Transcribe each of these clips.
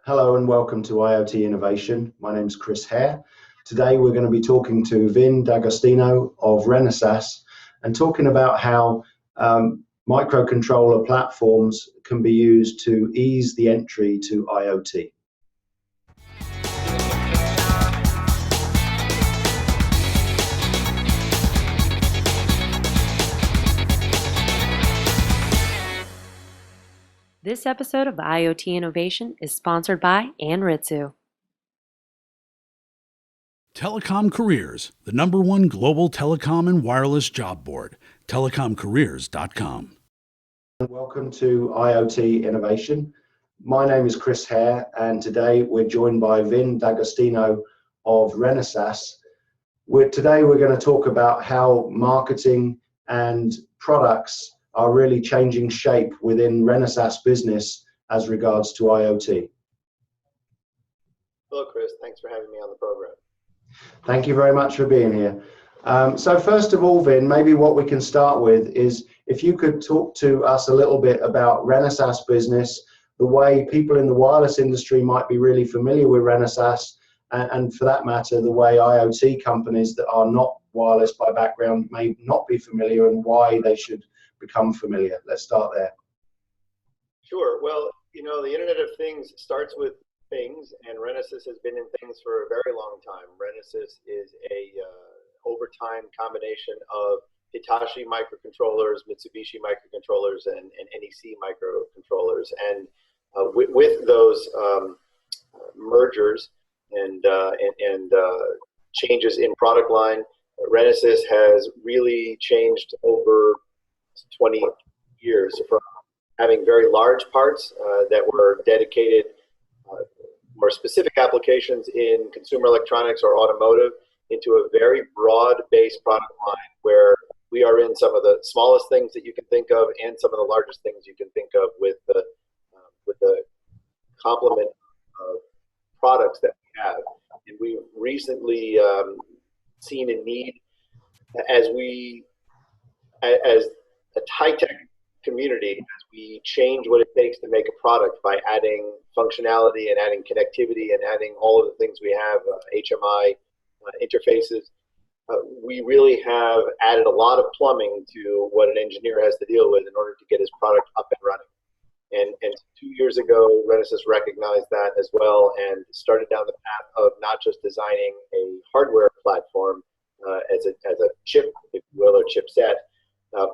Hello and welcome to IoT Innovation. My name is Chris Hare. Today we're going to be talking to Vin D'Agostino of Renesas and talking about how microcontroller platforms can be used to ease the entry to IoT. This episode of IoT Innovation is sponsored by Anritsu. Telecom Careers, the #1 global telecom and wireless job board, telecomcareers.com. Welcome to IoT Innovation. My name is Chris Hare, and today we're joined by Vin D'Agostino of Renesas. Today we're going to talk about how marketing and products are really changing shape within Renesas business as regards to IoT. Hello, Chris. Thanks for having me on the program. Thank you very much for being here. So first of all, Vin, maybe what we can start with is if you could talk to us a little bit about Renesas business, the way people in the wireless industry might be really familiar with Renesas, and for that matter, the way IoT companies that are not wireless by background may not be familiar and why they should become familiar. Let's start there. Sure. Well, the Internet of Things starts with things, and Renesas has been in things for a very long time. Renesas is a over time combination of Hitachi microcontrollers, Mitsubishi microcontrollers, and NEC microcontrollers. And with those mergers and changes in product line, Renesas has really changed over 20 years from having very large parts that were dedicated more specific applications in consumer electronics or automotive into a very broad-based product line where we are in some of the smallest things that you can think of and some of the largest things you can think of with the complement of products that we have. And we've recently seen a need as a high-tech community, as we change what it takes to make a product by adding functionality and adding connectivity and adding all of the things we have, HMI interfaces, we really have added a lot of plumbing to what an engineer has to deal with in order to get his product up and running. And 2 years ago, Renesas recognized that as well and started down the path of not just designing a hardware platform as a chip, if you will, or chipset,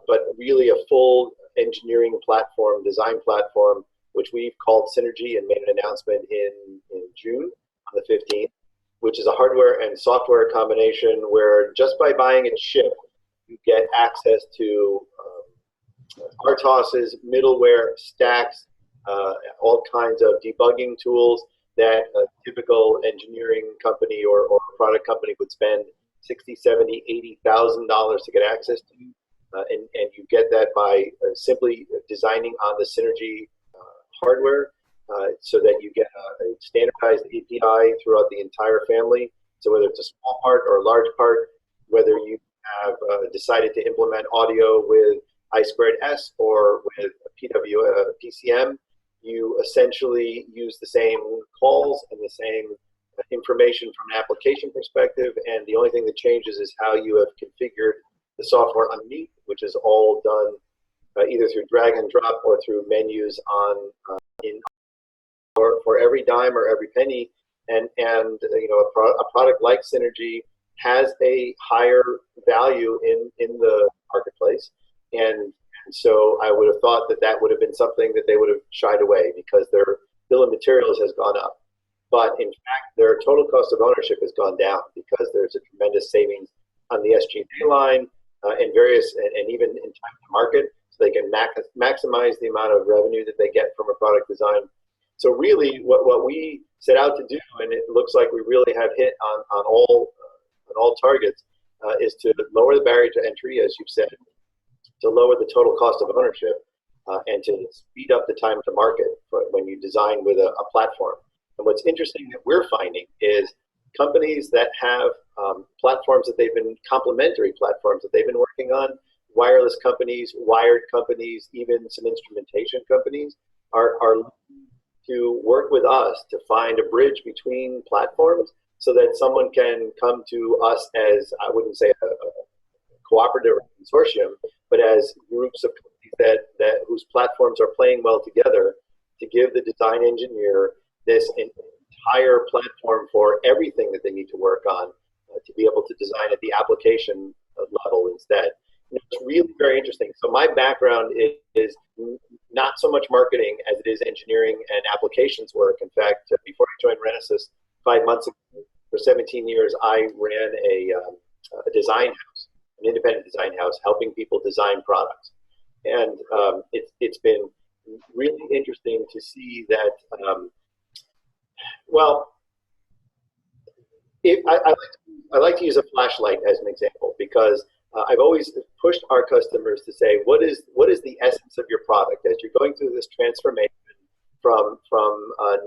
but really a full engineering platform, design platform, which we've called Synergy and made an announcement in June on the 15th, which is a hardware and software combination where just by buying a chip, you get access to RTOSes, middleware, stacks, all kinds of debugging tools that a typical engineering company or product company would spend $60,000, $70,000, $80,000 to get access to. And you get that by simply designing on the Synergy hardware so that you get a standardized API throughout the entire family. So whether it's a small part or a large part, whether you have decided to implement audio with I2S or with PCM, you essentially use the same calls and the same information from an application perspective, and the only thing that changes is how you have configured the software underneath, which is all done either through drag and drop or through menus for every dime or every penny. And a product like Synergy has a higher value in the marketplace, and so I would have thought that would have been something that they would have shied away because their bill of materials has gone up. But in fact, their total cost of ownership has gone down because there's a tremendous savings on the SG&A line and even in time to market, so they can maximize the amount of revenue that they get from a product design. So really, what we set out to do, and it looks like we really have hit on all targets, is to lower the barrier to entry, as you've said, to lower the total cost of ownership, and to speed up the time to market when you design with a platform. And what's interesting that we're finding is companies that have platforms that they've been complementary platforms that they've been working on, wireless companies, wired companies, even some instrumentation companies are looking to work with us to find a bridge between platforms so that someone can come to us as, I wouldn't say a cooperative or consortium, but as groups of companies that whose platforms are playing well together to give the design engineer this entire platform for everything that they need to work on to be able to design at the application level instead. And it's really very interesting. So my background is not so much marketing as it is engineering and applications work. In fact, before I joined Renesas 5 months ago, for 17 years, I ran a design house, an independent design house, helping people design products. And it's been really interesting to see that, I like to use a flashlight as an example, because I've always pushed our customers to say, what is the essence of your product as you're going through this transformation from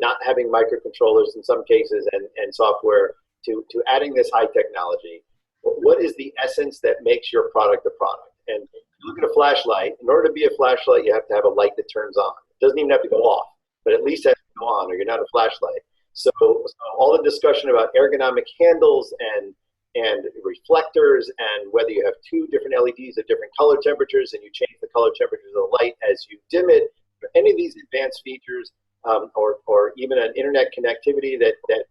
not having microcontrollers in some cases and software to adding this high technology. What is the essence that makes your product a product? And look at a flashlight. In order to be a flashlight, you have to have a light that turns on. It doesn't even have to go off, but at least it has to go on, or you're not a flashlight. So all the discussion about ergonomic handles and reflectors, and whether you have two different LEDs at different color temperatures and you change the color temperature of the light as you dim it, any of these advanced features, or even an internet connectivity that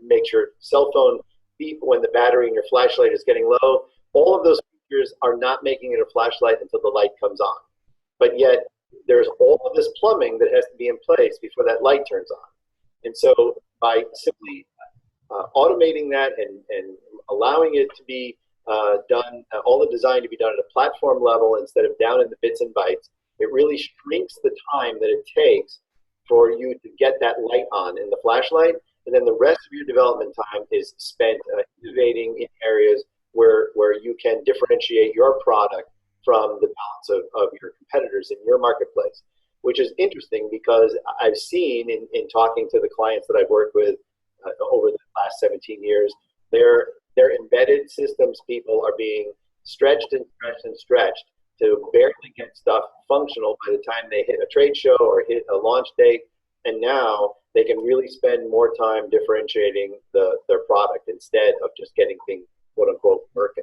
makes your cell phone beep when the battery in your flashlight is getting low, all of those features are not making it a flashlight until the light comes on. But yet there's all of this plumbing that has to be in place before that light turns on. And so by simply automating that and allowing it to be done, all the design to be done at a platform level instead of down in the bits and bytes, it really shrinks the time that it takes for you to get that light on in the flashlight. And then the rest of your development time is spent innovating in areas where you can differentiate your product from the balance of your competitors in your marketplace, which is interesting because I've seen in talking to the clients that I've worked with over the last 17 years, their embedded systems people are being stretched and stretched and stretched to barely get stuff functional by the time they hit a trade show or hit a launch date. And now they can really spend more time differentiating their product instead of just getting things, quote unquote, working.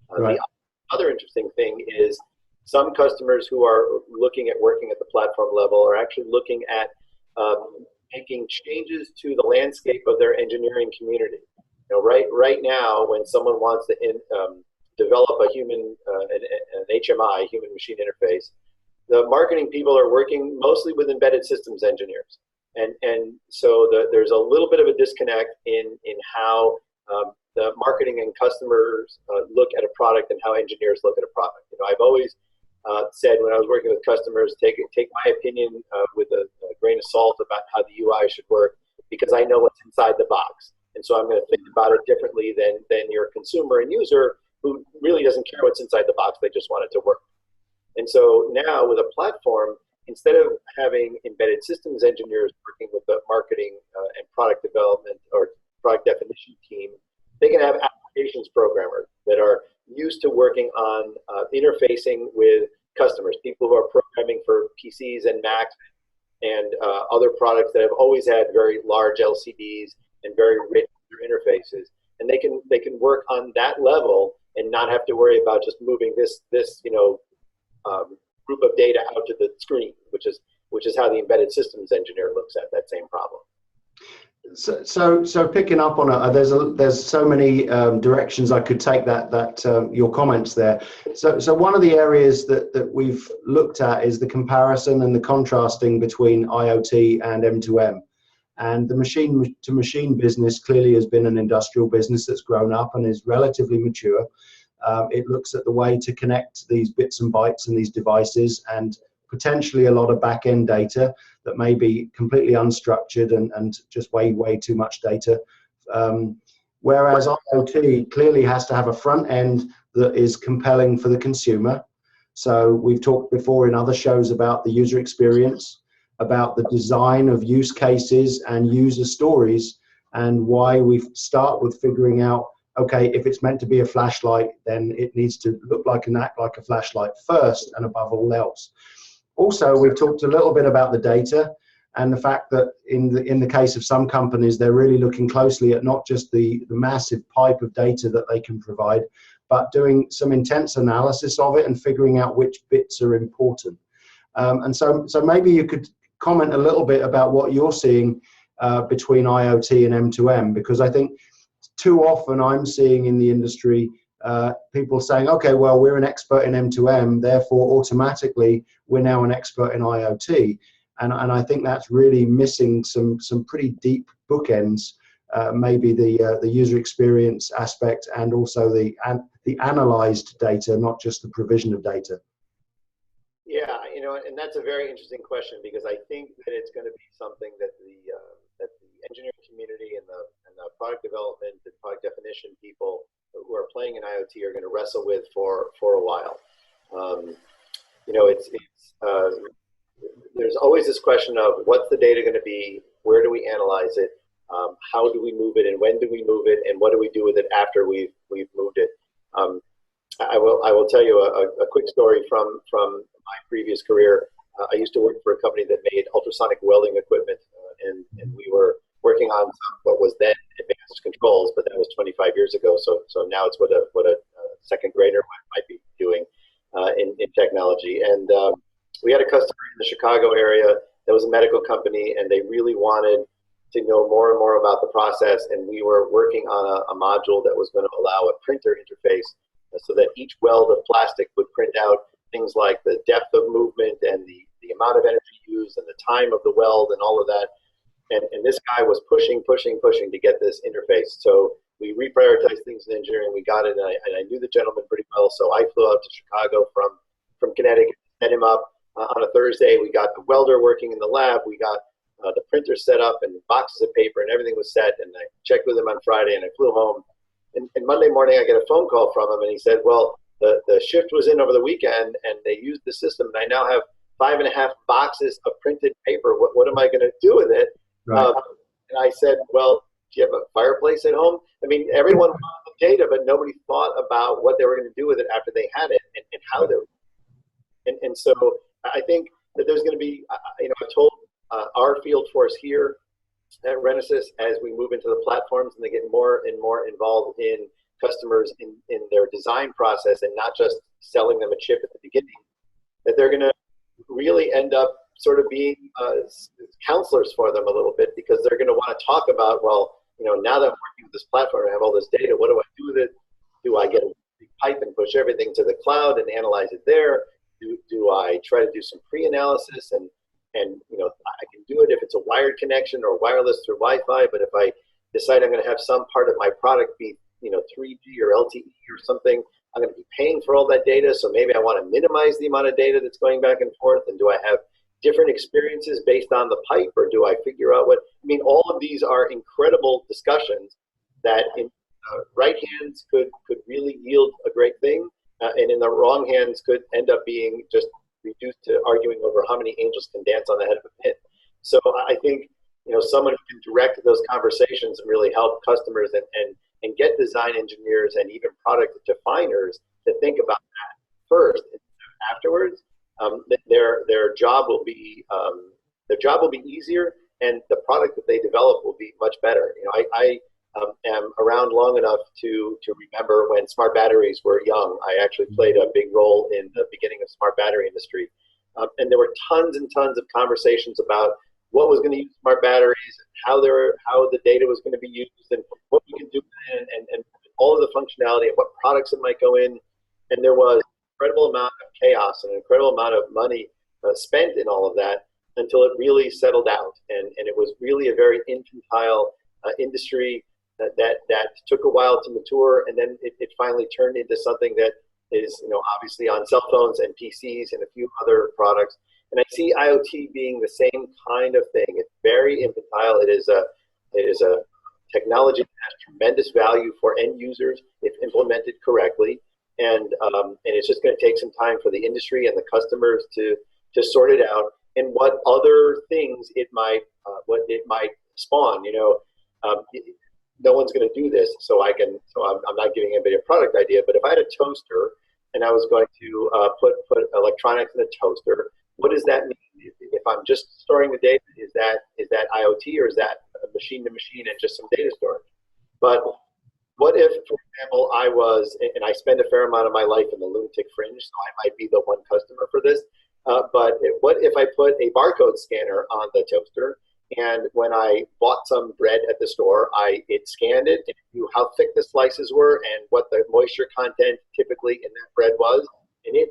Right. The other interesting thing is some customers who are looking at working at the platform level are actually looking at making changes to the landscape of their engineering community. You know, right now, when someone wants to develop a human, an HMI, human machine interface, the marketing people are working mostly with embedded systems engineers. And so there's a little bit of a disconnect in how the marketing and customers look at a product and how engineers look at a product. You know, I've always said when I was working with customers, take my opinion with a grain of salt about how the UI should work, because I know what's inside the box. And so I'm going to think about it differently than your consumer and user who really doesn't care what's inside the box. They just want it to work. And so now with a platform, instead of having embedded systems engineers working with the marketing and product development or product definition team, they can have applications programmers that are used to working on interfacing with customers, people who are programming for PCs and Macs and other products that have always had very large LCDs and very rich interfaces. And they can work on that level and not have to worry about just moving this group of data out to the screen, which is how the embedded systems engineer looks at that same problem. So picking up on it, there's so many directions I could take that your comments there. So one of the areas that we've looked at is the comparison and the contrasting between IoT and M2M. And the machine-to-machine business clearly has been an industrial business that's grown up and is relatively mature. It looks at the way to connect these bits and bytes and these devices, and potentially a lot of back-end data that may be completely unstructured and just way too much data. Whereas IoT clearly has to have a front end that is compelling for the consumer. So we've talked before in other shows about the user experience, about the design of use cases and user stories, and why we start with figuring out, okay, if it's meant to be a flashlight, then it needs to look like and act like a flashlight first and above all else. Also, we've talked a little bit about the data. and the fact that in the case of some companies, they're really looking closely at not just the massive pipe of data that they can provide, but doing some intense analysis of it and figuring out which bits are important. And so maybe you could comment a little bit about what you're seeing between IoT and M2M, because I think too often I'm seeing in the industry people saying, okay, well, we're an expert in M2M, therefore automatically we're now an expert in IoT. And I think that's really missing some pretty deep bookends, maybe the user experience aspect and also the analyzed data, not just the provision of data. Yeah, and that's a very interesting question, because I think that it's going to be something that the engineering community and the product development and product definition people who are playing in IoT are going to wrestle with for a while. There's always this question of what's the data going to be, where do we analyze it, how do we move it, and when do we move it, and what do we do with it after we've moved it. I will tell you a quick story from my previous career. I used to work for a company that made ultrasonic welding equipment, and we were working on what was then advanced controls, but that was 25 years ago. So now it's what a second grader might be doing in technology. And we had a customer in the Chicago area that was a medical company, and they really wanted to know more and more about the process. And we were working on a module that was going to allow a printer interface so that each weld of plastic would print out things like the depth of movement and the amount of energy used and the time of the weld and all of that. And this guy was pushing to get this interface. So we reprioritized things in engineering. We got it, and I knew the gentleman pretty well. So I flew out to Chicago from Connecticut, set him up on a Thursday. We got the welder working in the lab. We got the printer set up and boxes of paper, and everything was set. And I checked with him on Friday, and I flew home. And Monday morning, I get a phone call from him, and he said, well, the shift was in over the weekend, and they used the system, and I now have 5.5 boxes of printed paper. What am I going to do with it? Right. And I said, well, do you have a fireplace at home? I mean, everyone wanted the data, but nobody thought about what they were going to do with it after they had it and how they were. And so I think that there's going to be, I've told our field force here at Renesas, as we move into the platforms and they get more and more involved in customers in their design process and not just selling them a chip at the beginning, that they're going to really end up sort of being counselors for them a little bit, because they're going to want to talk about, well, now that I'm working with this platform, I have all this data, what do I do with it? Do I get a big pipe and push everything to the cloud and analyze it there? Do I try to do some pre-analysis and I can do it if it's a wired connection or wireless through Wi-Fi, but if I decide I'm going to have some part of my product be 3G or LTE or something, I'm going to be paying for all that data, so maybe I want to minimize the amount of data that's going back and forth, and do I have different experiences based on the pipe, or do I figure out all of these are incredible discussions that in right hands could really yield a great thing, and in the wrong hands could end up being just reduced to arguing over how many angels can dance on the head of a pin. So I think someone who can direct those conversations and really help customers and get design engineers and even product definers to think about that first and afterwards, their job will be easier, and the product that they develop will be much better. I am around long enough to remember when smart batteries were young. I actually played a big role in the beginning of smart battery industry, and there were tons and tons of conversations about what was going to use smart batteries, and how the data was going to be used, and what we could do, and all of the functionality, and what products it might go in. And there was an incredible amount of chaos and an incredible amount of money spent in all of that until it really settled out. And it was really a very infantile industry that took a while to mature, and then it finally turned into something that is obviously on cell phones and PCs and a few other products. And I see IoT being the same kind of thing. It's very infantile. It is a technology that has tremendous value for end users if implemented correctly, and it's just going to take some time for the industry and the customers to sort it out, and what other things it might spawn. No one's going to do this, so I'm not giving anybody a product idea. But if I had a toaster and I was going to put electronics in a toaster, what does that mean? If I'm just storing the data, is that IoT, or is that machine to machine and just some data storage? But what if, for example, I was, and I spend a fair amount of my life in the lunatic fringe, so I might be the one customer for this, but what if I put a barcode scanner on the toaster, and when I bought some bread at the store, it scanned it and knew how thick the slices were and what the moisture content typically in that bread was, and it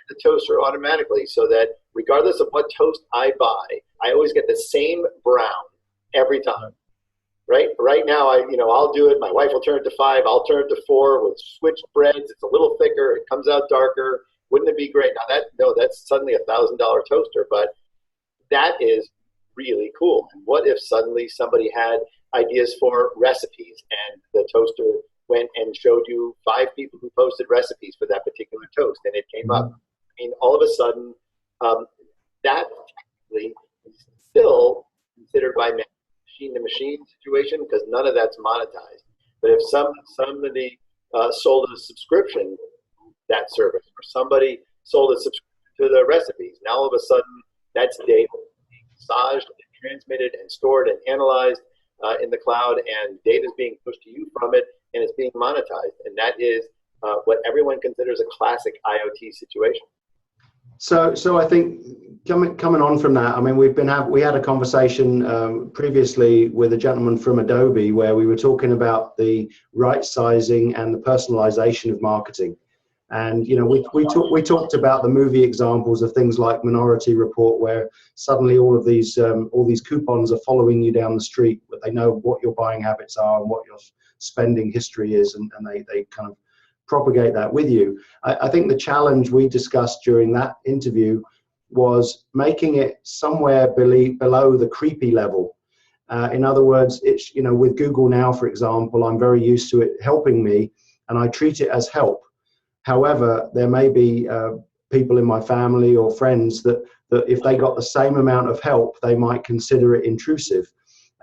the toaster automatically, so that regardless of what toast I buy, I always get the same brown every time. Right now, I'll do it. My wife will turn it to 5. I'll turn it to 4 with switched breads. It's a little thicker. It comes out darker. Wouldn't it be great? Now that's suddenly $1,000 toaster, but that is really cool. And what if suddenly somebody had ideas for recipes, and the toaster went and showed you 5 people who posted recipes for that particular toast, and it came up? I mean, all of a sudden, that technically is still considered by machine-to-machine situation, because none of that's monetized. But if somebody sold a subscription to that service, or somebody sold a subscription to the recipes, now all of a sudden that's data being massaged and transmitted and stored and analyzed in the cloud, and data is being pushed to you from it, and it's being monetized. And that is what everyone considers a classic IoT situation. So I think coming on from that, I mean, we had a conversation previously with a gentleman from Adobe where we were talking about the right sizing and the personalization of marketing. And we talked about the movie examples of things like Minority Report, where suddenly all these coupons are following you down the street, but they know what your buying habits are and what your spending history is, and they kind of propagate that with you. I think the challenge we discussed during that interview was making it somewhere below the creepy level. In other words, it's, with Google Now, for example, I'm very used to it helping me, and I treat it as help. However, there may be people in my family or friends that if they got the same amount of help, they might consider it intrusive.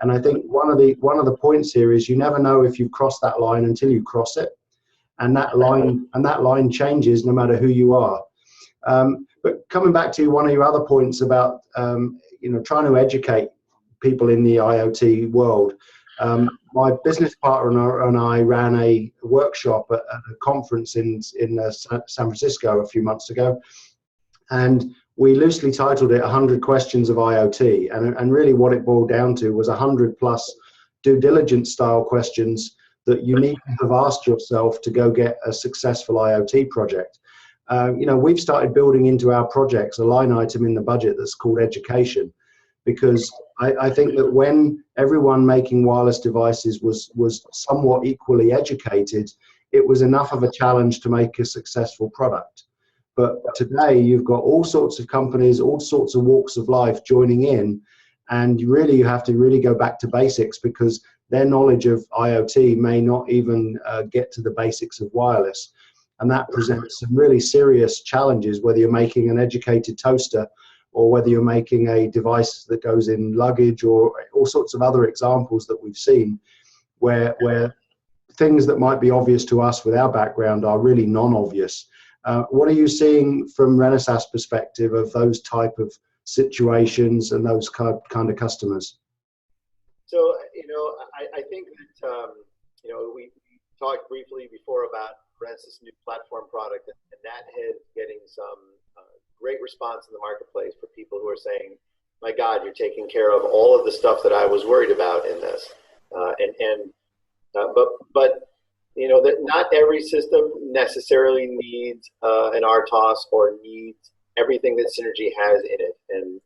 And I think one of the points here is you never know if you've crossed that line until you cross it. And that line changes no matter who you are. But coming back to one of your other points about trying to educate people in the IoT world, my business partner and I ran a workshop at a conference in San Francisco a few months ago, and we loosely titled it 100 Questions of IoT, and really what it boiled down to was 100 plus due diligence style questions that you need to have asked yourself to go get a successful IoT project. We've started building into our projects a line item in the budget that's called education, because I think that when everyone making wireless devices was somewhat equally educated, it was enough of a challenge to make a successful product. But today you've got all sorts of companies, all sorts of walks of life joining in, and you have to really go back to basics, because their knowledge of IoT may not even get to the basics of wireless. And that presents some really serious challenges, whether you're making an educated toaster or whether you're making a device that goes in luggage, or all sorts of other examples that we've seen where things that might be obvious to us with our background are really non-obvious. What are you seeing from Renesas' perspective of those type of situations and those kind of customers? So, I think that, we talked briefly before about Renesas' new platform product, and that is getting some great response in the marketplace for people who are saying, my God, you're taking care of all of the stuff that I was worried about in this. But that not every system necessarily needs an RTOS or needs everything that Synergy has in it. And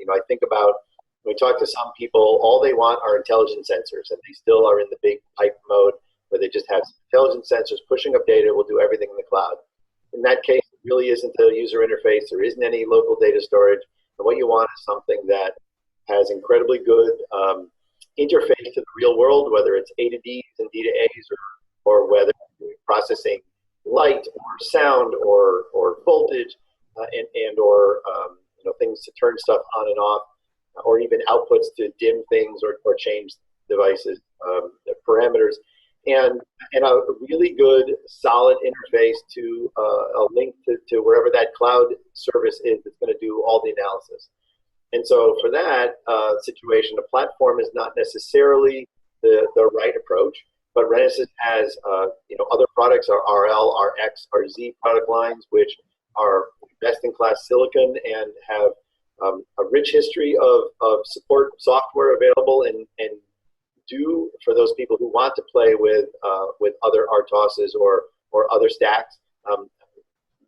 I think about, when we talk to some people, all they want are intelligent sensors, and they still are in the big pipe mode where they just have intelligent sensors pushing up data, will do everything in the cloud. In that case, it really isn't a user interface. There isn't any local data storage. And what you want is something that has incredibly good interface to the real world, whether it's A to Ds and D to As, or whether you're processing light or sound or voltage or things to turn stuff on and off, or even outputs to dim things or change devices, parameters. and a really good solid interface to a link to wherever that cloud service is that's going to do all the analysis. And so for that situation, a platform is not necessarily the right approach, but Renesas has other products, our RL, our X, our Z product lines, which are best-in-class silicon and have a rich history of support software available and do for those people who want to play with other RTOSes or other stacks,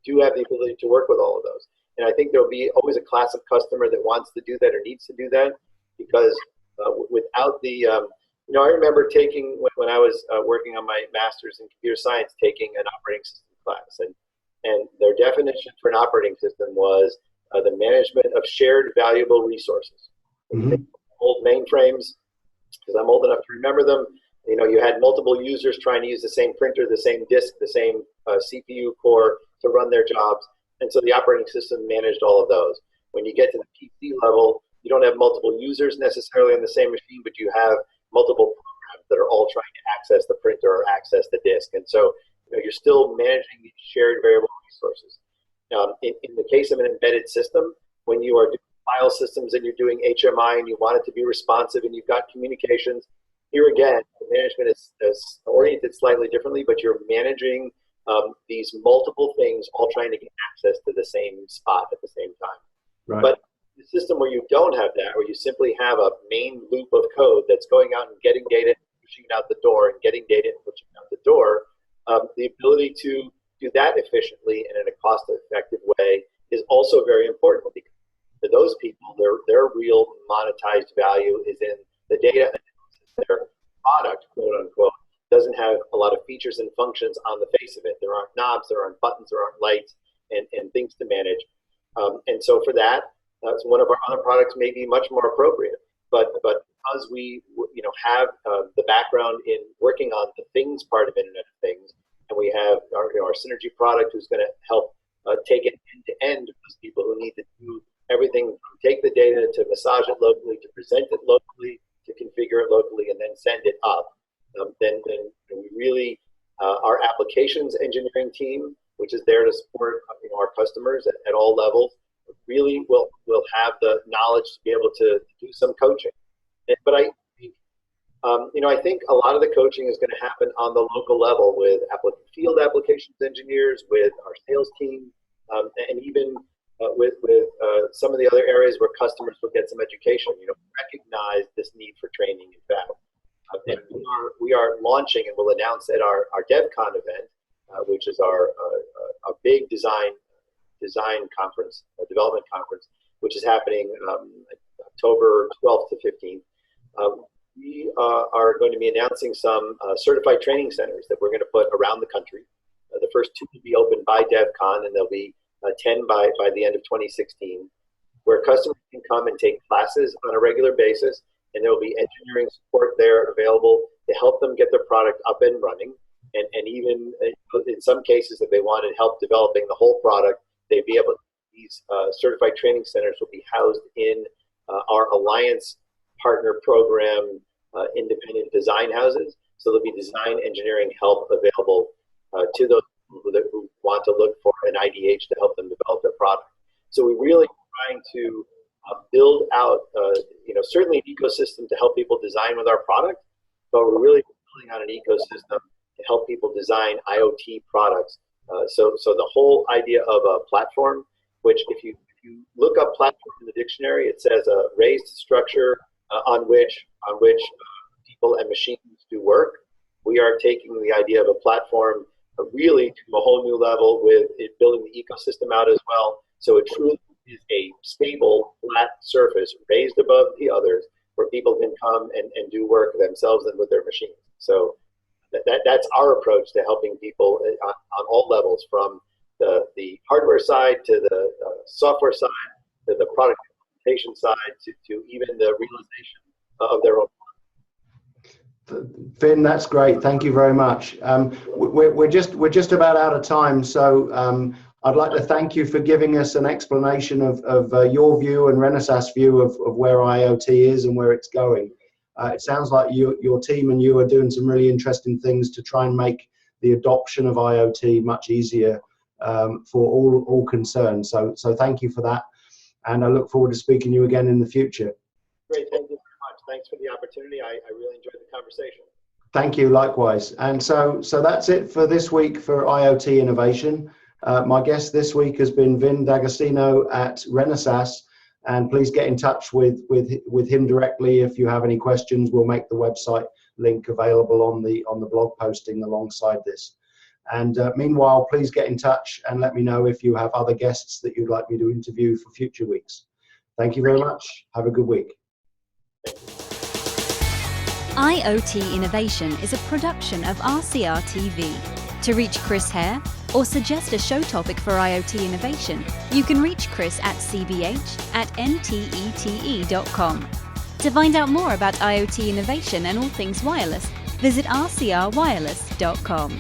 do have the ability to work with all of those. And I think there'll be always a class of customer that wants to do that or needs to do that, because without the, I remember taking, when I was working on my master's in computer science, taking an operating system class, and their definition for an operating system was the management of shared valuable resources. Mm-hmm. Old mainframes, because I'm old enough to remember them, you had multiple users trying to use the same printer, the same disk, the same CPU core to run their jobs. And so the operating system managed all of those. When you get to the PC level, you don't have multiple users necessarily on the same machine, but you have multiple programs that are all trying to access the printer or access the disk. And so you're still managing these shared variable resources. In the case of an embedded system, when you are doing file systems and you're doing HMI and you want it to be responsive and you've got communications, here again, the management is oriented slightly differently, but you're managing these multiple things all trying to get access to the same spot at the same time. Right. But the system where you don't have that, where you simply have a main loop of code that's going out and getting data, pushing it out the door, and getting data and pushing it out the door, the ability to do that efficiently and in a cost-effective way is also very important, because for those people, their real monetized value is in the data analysis. Their product, quote unquote, doesn't have a lot of features and functions on the face of it. There aren't knobs, there aren't buttons, there aren't lights, and things to manage. And so for that, one of our other products may be much more appropriate. But because we have the background in working on the things part of Internet of Things, and we have our Synergy product who's going to help take it end to end with those people who need to do everything from take the data to massage it locally, to present it locally, to configure it locally, and then send it up. Then we really, our applications engineering team, which is there to support our customers at all levels, really will have the knowledge to be able to do some coaching. But I think a lot of the coaching is going to happen on the local level with field applications engineers, with our sales team, and even with some of the other areas where customers will get some education. Recognize this need for training, in fact. And we are launching, and we'll announce at our DevCon event, which is our big design conference, a development conference, which is happening October 12th to 15th. We are going to be announcing some certified training centers that we're going to put around the country. The first 2 will be open by DevCon, and there'll be 10 by the end of 2016, where customers can come and take classes on a regular basis, and there will be engineering support there available to help them get their product up and running. And even in some cases, if they wanted help developing the whole product, they'd be able to. These certified training centers will be housed in our Alliance Partner Program independent design houses. So there'll be design engineering help available to those people who want to look for an IDH to help them develop their product. So we're really trying to build out, certainly an ecosystem to help people design with our product, but we're really building out an ecosystem to help people design IoT products. So the whole idea of a platform, which if you look up platform in the dictionary, it says a raised structure on which people and machines do work. We are taking the idea of a platform really to a whole new level with it building the ecosystem out as well. So it truly is a stable, flat surface raised above the others where people can come and do work themselves and with their machines. So that's our approach to helping people on all levels, from the hardware side to the software side to the product implementation side to even the realization of their own. Finn, that's great. Thank you very much. We're just about out of time, so I'd like to thank you for giving us an explanation of your view and Renesas' view of where IoT is and where it's going. It sounds like your team and you are doing some really interesting things to try and make the adoption of IoT much easier for all concerned. So thank you for that, and I look forward to speaking to you again in the future. Great, thank you very much. Thanks for the opportunity. I really enjoyed the conversation. Thank you, likewise. And so that's it for this week for IoT Innovation. My guest this week has been Vin D'Agostino at Renesas, and please get in touch with him directly if you have any questions. We'll make the website link available on the blog posting alongside this. And meanwhile, please get in touch and let me know if you have other guests that you'd like me to interview for future weeks. Thank you very much. Have a good week. IoT Innovation is a production of RCR TV. To reach Chris Hare or suggest a show topic for IoT Innovation, you can reach Chris at cbh@ntete.com. To find out more about IoT Innovation and all things wireless, visit rcrwireless.com.